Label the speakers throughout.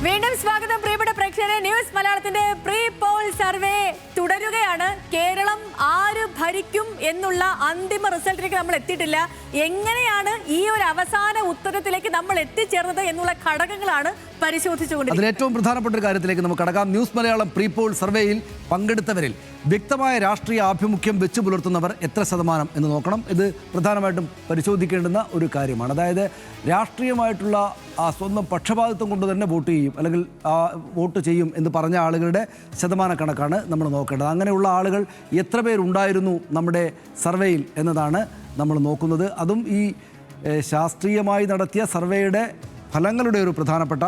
Speaker 1: വീണ്ടും സ്വാഗതം പ്രിയപ്പെട്ട പ്രേക്ഷകരെ. ന്യൂസ് മലയാളത്തിന്റെ പ്രീ പോൾ സർവേ തുടരുകയാണ്. കേരളം ആര് ഭരിക്കും എന്നുള്ള അന്തിമ റിസൾട്ടിലേക്ക് നമ്മൾ എത്തിയിട്ടില്ല. എങ്ങനെയാണ് ഈ ഒരു അവസാന ഉത്തരത്തിലേക്ക് നമ്മൾ എത്തിച്ചേർന്നത് എന്നുള്ള ഘടകങ്ങളാണ് പരിശോധിച്ചുകൊണ്ടിരിക്കുന്നത്.
Speaker 2: അതിൽ ഏറ്റവും പ്രധാനപ്പെട്ട ഒരു കാര്യത്തിലേക്ക് നമുക്ക് കടക്കാം. ന്യൂസ് മലയാളം പ്രീ പോൾ സർവേയിൽ പങ്കെടുത്തവരിൽ വ്യക്തമായ രാഷ്ട്രീയ ആഭിമുഖ്യം വെച്ചു പുലർത്തുന്നവർ എത്ര ശതമാനം എന്ന് നോക്കണം. ഇത് പ്രധാനമായിട്ടും പരിശോധിക്കേണ്ടുന്ന ഒരു കാര്യമാണ്. അതായത് രാഷ്ട്രീയമായിട്ടുള്ള സ്വന്തം പക്ഷപാതിത്വം കൊണ്ട് തന്നെ വോട്ട് ചെയ്യും അല്ലെങ്കിൽ വോട്ട് ചെയ്യും എന്ന് പറഞ്ഞ ആളുകളുടെ ശതമാന കണക്കാണ് നമ്മൾ നോക്കേണ്ടത്. അങ്ങനെയുള്ള ആളുകൾ എത്ര പേരുണ്ടായിരുന്നു നമ്മുടെ സർവേയിൽ എന്നതാണ് നമ്മൾ നോക്കുന്നത്. അതും ഈ ശാസ്ത്രീയമായി നടത്തിയ സർവേയുടെ ഫലങ്ങളുടെ ഒരു പ്രധാനപ്പെട്ട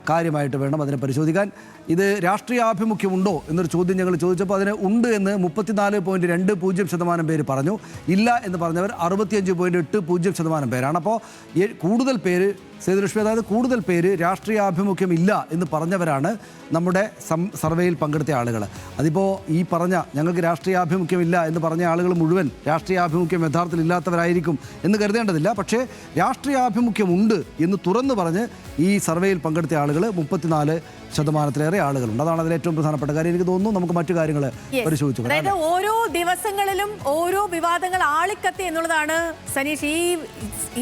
Speaker 2: കാര്യമായിട്ട് വേണം അതിനെ പരിശോധിക്കാൻ. ഇത് രാഷ്ട്രീയ ആഭിമുഖ്യമുണ്ടോ എന്നൊരു ചോദ്യം ഞങ്ങൾ ചോദിച്ചപ്പോൾ അതിന് ഉണ്ട് എന്ന് 34.20% പേര് പറഞ്ഞു. ഇല്ല എന്ന് പറഞ്ഞവർ 65.80% പേരാണ്. അപ്പോൾ കൂടുതൽ പേര് സേതുലക്ഷ്മി, അതായത് കൂടുതൽ പേര് രാഷ്ട്രീയ ആഭിമുഖ്യം ഇല്ല എന്ന് പറഞ്ഞവരാണ് നമ്മുടെ സർവേയിൽ പങ്കെടുത്ത ആളുകൾ. അതിപ്പോൾ ഈ പറഞ്ഞ ഞങ്ങൾക്ക് രാഷ്ട്രീയ ആഭിമുഖ്യം ഇല്ല എന്ന് പറഞ്ഞ ആളുകൾ മുഴുവൻ രാഷ്ട്രീയ ആഭിമുഖ്യം യഥാർത്ഥത്തിൽ ഇല്ലാത്തവരായിരിക്കും എന്ന് കരുതേണ്ടതില്ല. പക്ഷേ രാഷ്ട്രീയ ആഭിമുഖ്യമുണ്ട് എന്ന് തുറന്നു പറഞ്ഞ് ഈ സർവേയിൽ പങ്കെടുത്ത ആളുകൾ 34% ആളുകളുണ്ട്. അതാണ് അതിൽ ഏറ്റവും പ്രധാനപ്പെട്ട കാര്യം. എനിക്ക് തോന്നുന്നു നമുക്ക് മറ്റു കാര്യങ്ങൾ പരിശോധിച്ചു.
Speaker 1: അതായത് ഓരോ ദിവസങ്ങളിലും ഓരോ വിവാദങ്ങൾ ആളിക്കത്തി എന്നുള്ളതാണ് സനീഷ്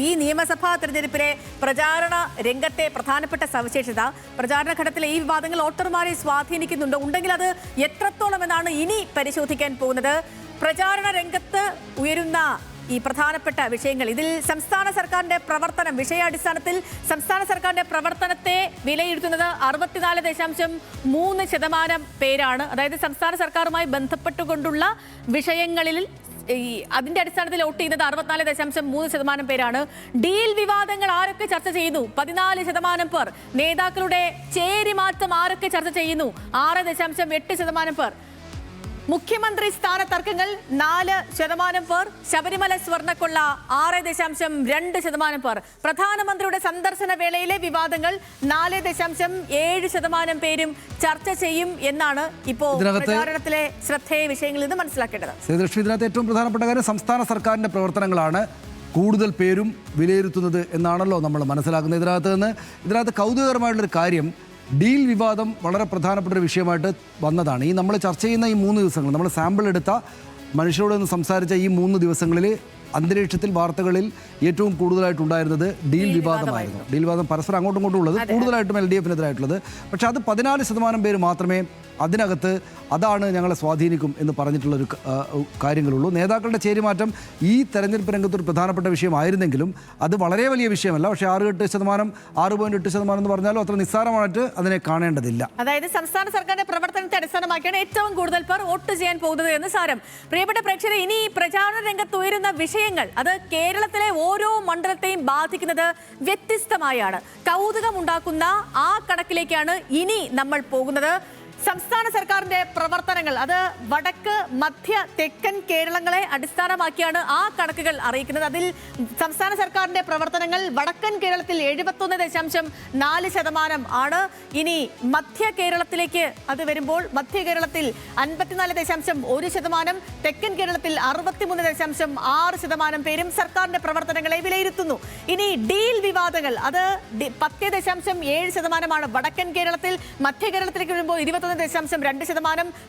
Speaker 1: ഈ നിയമസഭാ തെരഞ്ഞെടുപ്പിലെ പ്രചാരണ രംഗത്തെ പ്രധാനപ്പെട്ട സവിശേഷത. പ്രചാരണ ഘട്ടത്തിലെ ഈ വിവാദങ്ങൾ വോട്ടർമാരെ സ്വാധീനിക്കുന്നുണ്ട്, ഉണ്ടെങ്കിൽ അത് എത്രത്തോളം എന്നാണ് ഇനി പരിശോധിക്കാൻ പോകുന്നത്. പ്രചാരണ രംഗത്ത് ഉയരുന്ന ഈ പ്രധാനപ്പെട്ട വിഷയങ്ങൾ, ഇതിൽ സംസ്ഥാന സർക്കാരിന്റെ പ്രവർത്തനം, വിഷയാടിസ്ഥാനത്തിൽ സംസ്ഥാന സർക്കാരിന്റെ പ്രവർത്തനത്തെ വിലയിരുത്തുന്നത് 64.3% പേരാണ്. അതായത് സംസ്ഥാന സർക്കാരുമായി ബന്ധപ്പെട്ടുകൊണ്ടുള്ള വിഷയങ്ങളിൽ അതിന്റെ അടിസ്ഥാനത്തിൽ വോട്ട് ചെയ്യുന്നത് 64.3% പേരാണ്. ഡീൽ വിവാദങ്ങൾ ആരൊക്കെ ചർച്ച ചെയ്യുന്നു? 14% പേർ. നേതാക്കളുടെ ചേരിമാറ്റം ആരൊക്കെ ചർച്ച ചെയ്യുന്നു? 6.8% പേർ. മുഖ്യമന്ത്രി സ്ഥാന തർക്കങ്ങൾ 4% പേർ. ശബരിമല സ്വർണ്ണക്കൊള്ള 6.2% പേർ. പ്രധാനമന്ത്രിയുടെ സന്ദർശന വേളയിലെ വിവാദങ്ങൾ 4.7% പേരും ചർച്ച ചെയ്യും എന്നാണ് ഇപ്പോൾ പ്രചാരണത്തിലെ ശ്രദ്ധേയ വിഷയങ്ങളിൽ നിന്ന് മനസ്സിലാക്കേണ്ടത്.
Speaker 2: ഇതിനകത്ത് ഏറ്റവും പ്രധാനപ്പെട്ട കാര്യം സംസ്ഥാന സർക്കാരിന്റെ പ്രവർത്തനങ്ങളാണ് കൂടുതൽ പേരും വിലയിരുത്തുന്നത് എന്നാണല്ലോ നമ്മൾ മനസ്സിലാക്കുന്നത്. ഇതിനകത്ത് കൗതുകകരമായിട്ടുള്ളൊരു കാര്യം, ഡീൽ വിവാദം വളരെ പ്രധാനപ്പെട്ട ഒരു വിഷയമായിട്ട് വന്നതാണ്. ഈ നമ്മൾ ചർച്ച ചെയ്യുന്ന ഈ 3 ദിവസങ്ങൾ, നമ്മൾ സാമ്പിൾ എടുത്ത മനുഷ്യരോടൊന്ന് സംസാരിച്ച ഈ 3 ദിവസങ്ങളിൽ അന്തരീക്ഷത്തിൽ വാർത്തകളിൽ ഏറ്റവും കൂടുതലായിട്ടുണ്ടായിരുന്നത് ഡീൽ വിവാദമായിരുന്നു. ഡീൽ വിവാദം പരസ്പരം അങ്ങോട്ടും ഇങ്ങോട്ടും ഉള്ളത്, കൂടുതലായിട്ടും LDF-നെതിരായിട്ടുള്ളത്. പക്ഷേ അത് 14% പേര് മാത്രമേ അതിനകത്ത് അതാണ് ഞങ്ങളെ സ്വാധീനിക്കും എന്ന് പറഞ്ഞിട്ടുള്ളൊരു കാര്യങ്ങളുള്ളൂ. നേതാക്കളുടെ ചേരിമാറ്റം ഈ തെരഞ്ഞെടുപ്പ് രംഗത്തൊരു പ്രധാനപ്പെട്ട വിഷയമായിരുന്നെങ്കിലും അത് വളരെ വലിയ വിഷയമല്ല. പക്ഷേ 6.8% എന്ന് പറഞ്ഞാലും അത്ര നിസ്സാരമായിട്ട് അതിനെ കാണേണ്ടതില്ല.
Speaker 1: അതായത് സംസ്ഥാന സർക്കാരിന്റെ പ്രവർത്തനത്തെ അടിസ്ഥാനമാക്കിയാണ് ഏറ്റവും കൂടുതൽ പേർ വോട്ട് ചെയ്യാൻ പോകുന്നത് എന്ന് സാരം. പ്രിയപ്പെട്ട പ്രേക്ഷകരെ, ഇനി പ്രചാരണ രംഗത്ത് ഉയരുന്ന വിഷയങ്ങൾ അത് കേരളത്തിലെ ഓരോ മണ്ഡലത്തെയും ബാധിക്കുന്നത് വ്യത്യസ്തമായാണ്. കൗതുകമുണ്ടാക്കുന്ന ആ കണക്കിലേക്കാണ് ഇനി നമ്മൾ പോകുന്നത്. സംസ്ഥാന സർക്കാരിന്റെ പ്രവർത്തനങ്ങൾ അത് വടക്ക്, മധ്യ, തെക്കൻ കേരളങ്ങളെ അടിസ്ഥാനമാക്കിയാണ് ആ കണക്കുകൾ അറിയിക്കുന്നത്. അതിൽ സംസ്ഥാന സർക്കാരിന്റെ പ്രവർത്തനങ്ങൾ വടക്കൻ കേരളത്തിൽ 71.4% ആണ്. ഇനി മധ്യ കേരളത്തിലേക്ക് അത് വരുമ്പോൾ മധ്യ കേരളത്തിൽ 54.1%, തെക്കൻ കേരളത്തിൽ 63.6% പേരും സർക്കാരിന്റെ പ്രവർത്തനങ്ങളെ വിലയിരുത്തുന്നു. ഇനി ഡീൽ വിവാദങ്ങൾ അത് 10.7% വടക്കൻ കേരളത്തിൽ. മധ്യ കേരളത്തിലേക്ക് വരുമ്പോൾ 21.2%,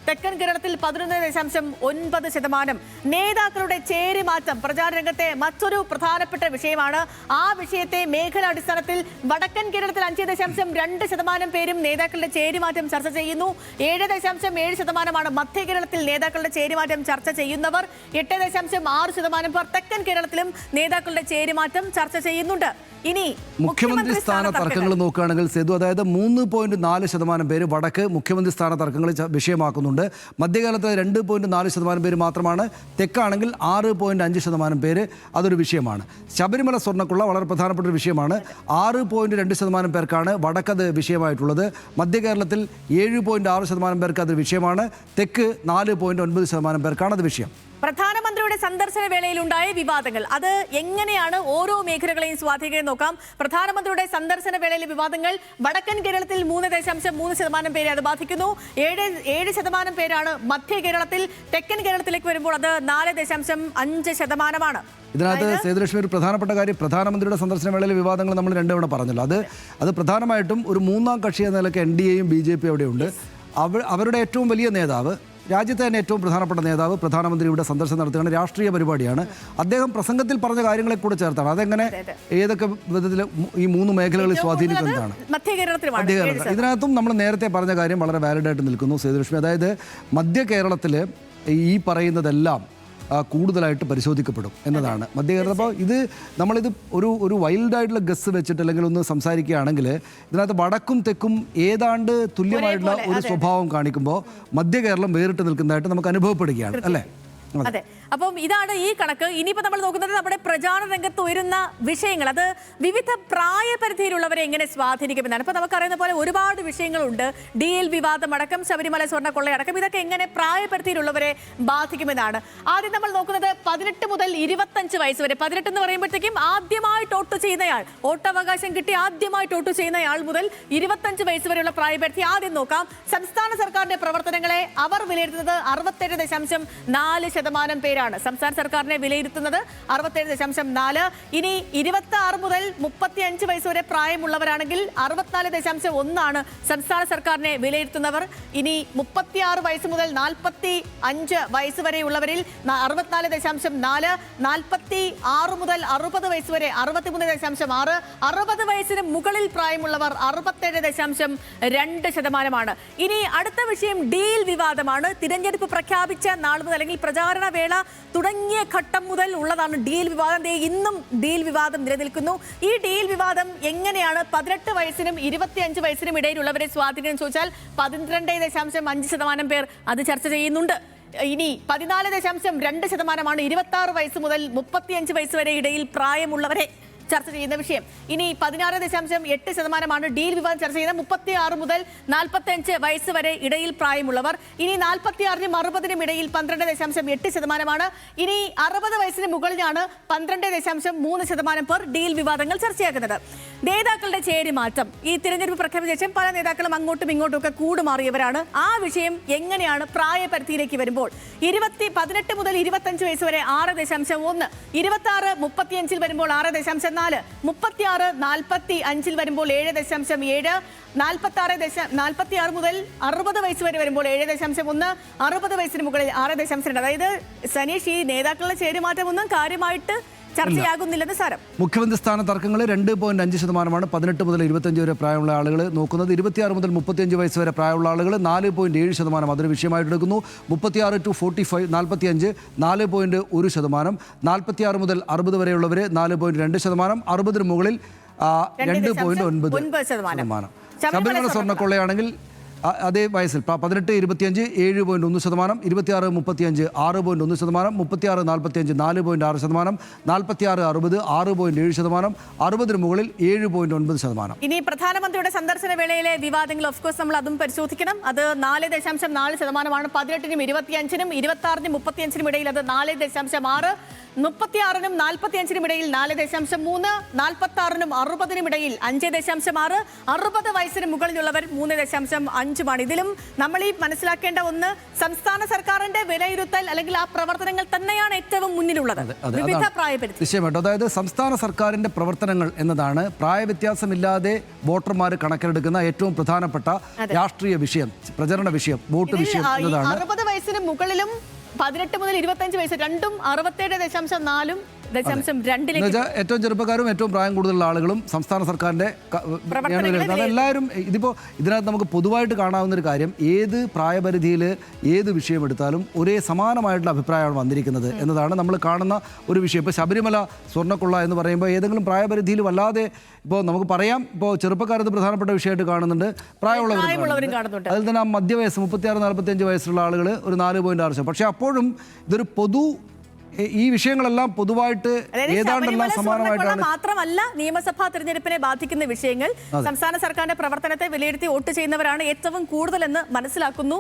Speaker 1: തെക്കൻ കേരളത്തിൽ 11.9%. നേതാക്കളുടെ ചേരിമാറ്റം പ്രചാരണ രംഗത്തെ മറ്റൊരു പ്രധാനപ്പെട്ട വിഷയമാണ്. ആ വിഷയത്തെ മേഖലാടിസ്ഥാനത്തിൽ വടക്കൻ കേരളത്തിൽ 5.2% പേരും നേതാക്കളുടെ ചേരിമാറ്റം ചർച്ച ചെയ്യുന്നു. 7.7% മധ്യ കേരളത്തിൽ നേതാക്കളുടെ ചേരിമാറ്റം ചർച്ച ചെയ്യുന്നവർ. 8.6% പേർ തെക്കൻ കേരളത്തിലും നേതാക്കളുടെ ചേരിമാറ്റം ചർച്ച ചെയ്യുന്നുണ്ട്. ഇനി
Speaker 2: മുഖ്യമന്ത്രി സ്ഥാന തർക്കങ്ങൾ നോക്കുകയാണെങ്കിൽ സേതു, അതായത് 3.4% പേര് വടക്ക് മുഖ്യമന്ത്രി സ്ഥാന തർക്കങ്ങൾ വിഷയമാക്കുന്നുണ്ട്. മധ്യകാലത്ത് 2.4% പേര് മാത്രമാണ്. തെക്കാണെങ്കിൽ 6.5% പേര് അതൊരു വിഷയമാണ്. ശബരിമല സ്വർണ്ണക്കൊള്ള വളരെ പ്രധാനപ്പെട്ട ഒരു വിഷയമാണ്. 6.2% പേർക്കാണ് വടക്കത് വിഷയമായിട്ടുള്ളത്. മധ്യകേരളത്തിൽ 7.6% പേർക്ക് അത് വിഷയമാണ്. തെക്ക് 4.9% പേർക്കാണ് അത് വിഷയം.
Speaker 1: പ്രധാനമന്ത്രിയുടെ സന്ദർശന വേളയിലുണ്ടായ വിവാദങ്ങൾ അത് എങ്ങനെയാണ് ഓരോ മേഖലകളെയും സ്വാധീനിക്കുന്നത് നോക്കാം. പ്രധാനമന്ത്രിയുടെ സന്ദർശന വേളയിലെ വിവാദങ്ങൾ വടക്കൻ കേരളത്തിൽ 3.3% പേരെ അത് ബാധിക്കുന്നു. 7% പേരാണ് മധ്യ കേരളത്തിൽ. തെക്കൻ കേരളത്തിലേക്ക് വരുമ്പോൾ അത് 4.5%.
Speaker 2: ഇതിനകത്ത് സേതുലക്ഷ്മി ഒരു പ്രധാനപ്പെട്ട കാര്യം, പ്രധാനമന്ത്രിയുടെ സന്ദർശന വേളയിലെ വിവാദങ്ങൾ നമ്മൾ രണ്ടുതവണ പറഞ്ഞല്ലോ. അത് പ്രധാനമായിട്ടും ഒരു മൂന്നാം കക്ഷി എന്ന നിലയ്ക്ക് NDAയും BJP അവിടെയുണ്ട്. അവരുടെ ഏറ്റവും വലിയ നേതാവ്, രാജ്യത്തെ തന്നെ ഏറ്റവും പ്രധാനപ്പെട്ട നേതാവ് പ്രധാനമന്ത്രി ഇവിടെ സന്ദർശനം നടത്തുകയാണ്. രാഷ്ട്രീയ പരിപാടിയാണ്. അദ്ദേഹം പ്രസംഗത്തിൽ പറഞ്ഞ കാര്യങ്ങളെ കൂടെ ചേർത്താണ്. അതെങ്ങനെ ഏതൊക്കെ വിധത്തിൽ ഈ മൂന്ന് മേഖലകളിൽ സ്വാധീനിക്കുന്നതാണ്. ഇതിനകത്തും നമ്മൾ നേരത്തെ പറഞ്ഞ കാര്യം വളരെ വാലിഡായിട്ട് നിൽക്കുന്നു സേതുലക്ഷ്മി. അതായത് മധ്യ കേരളത്തിൽ ഈ പറയുന്നതെല്ലാം കൂടുതലായിട്ട് പരിശോധിക്കപ്പെടും എന്നതാണ് മധ്യ കേരളം. അപ്പോൾ നമ്മളിത് ഒരു വൈൽഡായിട്ടുള്ള ഗസ് വെച്ചിട്ട് അല്ലെങ്കിൽ ഒന്ന് സംസാരിക്കുകയാണെങ്കിൽ ഇതിനകത്ത് വടക്കും തെക്കും ഏതാണ്ട് തുല്യമായിട്ടുള്ള ഒരു സ്വഭാവം കാണിക്കുമ്പോൾ മധ്യ കേരളം വേറിട്ട് നിൽക്കുന്നതായിട്ട് നമുക്ക് അനുഭവപ്പെടുകയാണ് അല്ലേ?
Speaker 1: അതെ. അപ്പം ഇതാണ് ഈ കണക്ക്. ഇനിയിപ്പോൾ നമ്മൾ നോക്കുന്നത് നമ്മുടെ പ്രചാരണ രംഗത്ത് ഉയരുന്ന വിഷയങ്ങൾ, അത് വിവിധ പ്രായപരിധിയിലുള്ളവരെ എങ്ങനെ സ്വാധീനിക്കുമെന്നാണ്. ഇപ്പോൾ നമുക്കറിയുന്ന പോലെ ഒരുപാട് വിഷയങ്ങളുണ്ട്. DL വിവാദം അടക്കം, ശബരിമല സ്വർണ്ണ കൊള്ളയടക്കം, ഇതൊക്കെ എങ്ങനെ പ്രായപരിധിയിലുള്ളവരെ ബാധിക്കുമെന്നാണ്. ആദ്യം നമ്മൾ നോക്കുന്നത് 18 മുതൽ 25 വയസ്സ് വരെ. 18 എന്ന് പറയുമ്പോഴത്തേക്കും ആദ്യമായിട്ട് വോട്ട് ചെയ്യുന്നയാൾ, വോട്ടവകാശം കിട്ടി ആദ്യമായിട്ട് വോട്ട് ചെയ്യുന്നയാൾ മുതൽ 25 വയസ്സ് വരെയുള്ള പ്രായപരിധി ആദ്യം നോക്കാം. സംസ്ഥാന സർക്കാരിന്റെ പ്രവർത്തനങ്ങളെ അവർ വിലയിരുത്തുന്നത് 67.4% പേരാണ്. സംസ്ഥാന സർക്കാരിനെ വിലയിരുത്തുന്നത് 67.4. ഇനി 26 മുതൽ 35 വയസ്സ് വരെ പ്രായമുള്ളവരാണെങ്കിൽ 64.1 സംസ്ഥാന സർക്കാരിനെ വിലയിരുത്തുന്നവർ. ഇനി 36 വയസ്സ് മുതൽ 45 വയസ്സ് വരെയുള്ളവരിൽ 64.4, 46 മുതൽ 60 വയസ്സ് വരെ 63.6, 60 വയസ്സിന് മുകളിൽ പ്രായമുള്ളവർ 67.2%. ഇനി അടുത്ത വിഷയം DL വിവാദമാണ്. തിരഞ്ഞെടുപ്പ് പ്രഖ്യാപിച്ച നാൾ മുതൽ അല്ലെങ്കിൽ പ്രചാരണ വേള തുടങ്ങിയ ഘട്ടം മുതൽ ഉള്ളതാണ് DL വിവാദം. ഇന്നും DL വിവാദം നിലനിൽക്കുന്നു. ഈ DL വിവാദം എങ്ങനെയാണ് 18 വയസ്സിനും 25 വയസ്സിനും ഇടയിലുള്ളവരെ സ്വാധീനം ചോദിച്ചാൽ 12.5% പേർ അത് ചർച്ച ചെയ്യുന്നുണ്ട്. ഇനി 14.2% 26 വയസ്സ് മുതൽ 35 വയസ്സ് വരെ ഇടയിൽ പ്രായമുള്ളവരെ ചർച്ച ചെയ്യുന്ന വിഷയം. ഇനി 16.8% DL വിവാദം ചർച്ച ചെയ്യുന്ന 36 മുതൽ 45 വയസ്സ് വരെ ഇടയിൽ പ്രായമുള്ളവർ. ഇനി 46നും 60നും ഇടയിൽ 12.8%. ഇനി 60 വയസ്സിന് മുകളിലാണ് 12.3% പേർ DL വിവാദങ്ങൾ ചർച്ചയാക്കുന്നത്. നേതാക്കളുടെ ചേരിമാറ്റം, ഈ തിരഞ്ഞെടുപ്പ് പ്രഖ്യാപിച്ച ശേഷം പല നേതാക്കളും അങ്ങോട്ടും ഇങ്ങോട്ടും ഒക്കെ കൂടുമാറിയവരാണ്. ആ വിഷയം എങ്ങനെയാണ് പ്രായപരിധിയിലേക്ക് വരുമ്പോൾ 18 മുതൽ 25 വയസ്സ് വരെ 6.1, 26 35 വരുമ്പോൾ 6.4, 36 45 വരുമ്പോൾ 7.7, 46 മുതൽ 60 വയസ്സ് വരെ വരുമ്പോൾ 7.1, 60 വയസ്സിന് മുകളിൽ 6.2. അതായത് സനീഷ്, ഈ നേതാക്കളുടെ ചേരുമാറ്റമൊന്നും കാര്യമായിട്ട് ചർച്ചയാകുന്നില്ലെന്ന് സാരം.
Speaker 2: മുഖ്യമന്ത്രി സ്ഥാന തർക്കങ്ങൾ 2.5%. 18 മുതൽ 25 വരെ പ്രായമുള്ള ആളുകൾ നോക്കുന്നത്. 26 മുതൽ 35 വയസ്സ് വരെ പ്രായമുള്ള ആളുകൾ 4.7% അതൊരു വിഷയമായിട്ട് എടുക്കുന്നു. 36 to 45 45 4.1%. 46 മുതൽ 60 വരെയുള്ളവർ 4.2%. 60 മുകളിൽ 2.9%. ശബരിമല സ്വർണ്ണക്കൊള്ളയാണെങ്കിൽ അതേ വയസ്സിൽ 18 25 7.1%, 26 35 6.1%, 36 45 4.6%, 46 60 6.7%, 60 മുകളിൽ 7.9%.
Speaker 1: ഇനി പ്രധാനമന്ത്രിയുടെ സന്ദർശന വേളയിലെ വിവാദങ്ങൾ ഓഫ് കോഴ്സ് നമ്മൾ അതും പരിശോധിക്കണം. അത് 4.4%. 18നും 25നും 26നും 35നും ഇടയിൽ അത് 4.6, 36നും 45നും ഇടയിൽ 4.3, 46നും 60നും ഇടയിൽ 5.6, 60 വയസ്സിന് മുകളിലുള്ളവർ 3.5. ഇതിലും നമ്മൾ ഈ മനസ്സിലാക്കേണ്ട ഒന്ന്, സംസ്ഥാന സർക്കാരിന്റെ വിലയിരുത്തൽ അല്ലെങ്കിൽ ആ പ്രവർത്തനങ്ങൾ തന്നെയാണ് ഏറ്റവും മുന്നിലുള്ളത്. വിവിധ പ്രായപരിധി
Speaker 2: നിശ്ചയമായിട്ടും. അതായത് സംസ്ഥാന സർക്കാരിന്റെ പ്രവർത്തനങ്ങൾ എന്നതാണ് പ്രായവ്യത്യാസമില്ലാതെ വോട്ടർമാർ കണക്കിലെടുക്കുന്ന ഏറ്റവും പ്രധാനപ്പെട്ട രാഷ്ട്രീയ വിഷയം, പ്രചരണ വിഷയം, വോട്ട് വിഷയം എന്നതാണ്.
Speaker 1: 60 വയസ്സിന് മുകളിലും 18 മുതൽ 25 വയസ്സ് രണ്ടും 67.4,
Speaker 2: ഏറ്റവും ചെറുപ്പക്കാരും ഏറ്റവും പ്രായം കൂടുതലുള്ള ആളുകളും സംസ്ഥാന സർക്കാരിന്റെ അതെല്ലാവരും. ഇതിനകത്ത് നമുക്ക് പൊതുവായിട്ട് കാണാവുന്ന ഒരു കാര്യം, ഏത് പ്രായപരിധിയിൽ ഏത് വിഷയം എടുത്താലും ഒരേ സമാനമായിട്ടുള്ള അഭിപ്രായമാണ് വന്നിരിക്കുന്നത് എന്നതാണ് നമ്മൾ കാണുന്ന ഒരു വിഷയം. ഇപ്പോൾ ശബരിമല സ്വർണ്ണക്കൊള്ള എന്ന് പറയുമ്പോൾ ഏതെങ്കിലും പ്രായപരിധിയിൽ വല്ലാതെ ഇപ്പോൾ നമുക്ക് പറയാം, ഇപ്പോൾ ചെറുപ്പക്കാരത് പ്രധാനപ്പെട്ട വിഷയമായിട്ട് കാണുന്നുണ്ട്, പ്രായമുള്ളവരും കാണുന്നുണ്ട്. അതിൽ തന്നെ മധ്യവയസ്സ് 36 45 വയസ്സുള്ള ആളുകൾ ഒരു 4.6%. പക്ഷേ അപ്പോഴും ഇതൊരു ഈ വിഷയങ്ങളെല്ലാം പൊതുവായിട്ട് ഏതാണ്ടെല്ലാം സമാനമായിട്ടാണ്.
Speaker 1: മാത്രമല്ല, നിയമസഭാ തെരഞ്ഞെടുപ്പിനെ ബാധിക്കുന്ന വിഷയങ്ങൾ സംസ്ഥാന സർക്കാരിന്റെ പ്രവർത്തനത്തെ വിലയിരുത്തി വോട്ട് ചെയ്യുന്നവരാണ് ഏറ്റവും കൂടുതലെന്ന് മനസ്സിലാക്കുന്നു.